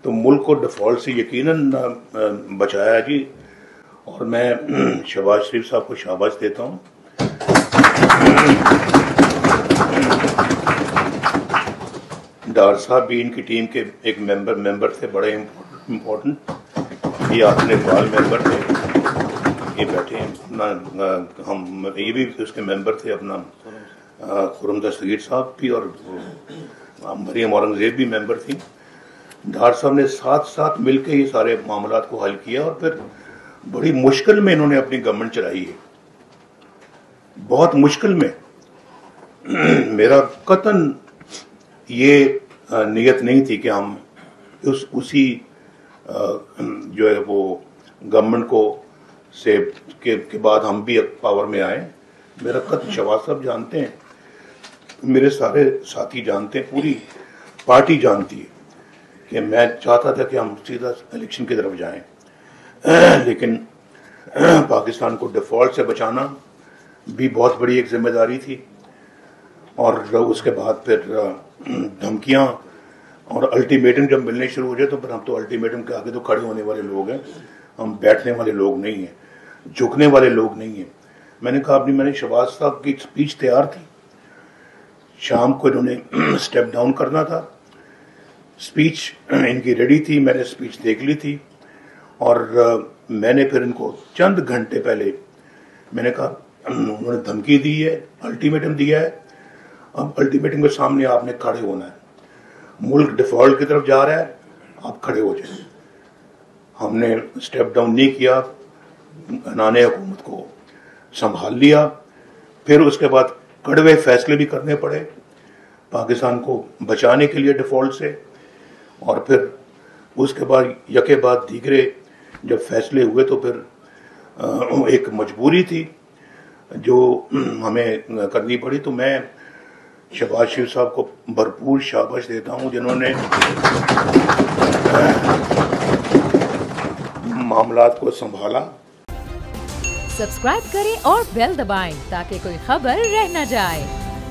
तो मुल्क को डिफॉल्ट से यकीनन बचाया जी। और मैं शहबाज शरीफ साहब को शाबाश देता हूँ। डार साहब भी इनकी टीम के एक मेंबर थे, बड़े इम्पोर्टेंट। ये अपने बाल मेंबर थे, ये बैठे हैं अपना, हम ये भी उसके मेंबर थे अपना, खुर्रम दस्तगीर साहब भी और मरियम औरंगजेब भी मेंबर थी। डार साहब ने साथ साथ मिलकर ये सारे मामला को हल किया और फिर बड़ी मुश्किल में इन्होंने अपनी गवर्नमेंट चलाई है, बहुत मुश्किल में। मेरा कतन ये नियत नहीं थी कि हम उसी जो है वो गवर्नमेंट को से के बाद हम भी पावर में आए। मेरा कतन शहबाज साहब जानते हैं, मेरे सारे साथी जानते हैं, पूरी पार्टी जानती है कि मैं चाहता था कि हम सीधा इलेक्शन की तरफ जाएं, लेकिन पाकिस्तान को डिफॉल्ट से बचाना भी बहुत बड़ी एक जिम्मेदारी थी। और उसके बाद फिर धमकियां और अल्टीमेटम जब मिलने शुरू हो जाए तो फिर हम तो अल्टीमेटम के आगे तो खड़े होने वाले लोग हैं, हम बैठने वाले लोग नहीं हैं, झुकने वाले लोग नहीं हैं। मैंने कहा अपनी, मैंने शहबाज साहब की स्पीच तैयार थी, शाम को इन्होंने स्टेप डाउन करना था, स्पीच इनकी रेडी थी, मैंने स्पीच देख ली थी। और मैंने फिर इनको चंद घंटे पहले मैंने कहा, उन्होंने धमकी दी है, अल्टीमेटम दिया है, अब अल्टीमेटम के सामने आपने खड़े होना है, मुल्क डिफॉल्ट की तरफ जा रहा है, आप खड़े हो जाए। हमने स्टेप डाउन नहीं किया, घनाने हुकूमत को संभाल लिया। फिर उसके बाद कड़वे फैसले भी करने पड़े पाकिस्तान को बचाने के लिए डिफॉल्ट से। और फिर उसके बाद यके बाद दीगरे जब फैसले हुए तो फिर एक मजबूरी थी जो हमें करनी पड़ी। तो मैं शहबाज शरीफ साहब को भरपूर शाबाश देता हूं, जिन्होंने मामलात को संभाला। सब्सक्राइब करें और बेल दबाएं ताकि कोई खबर रह न जाए।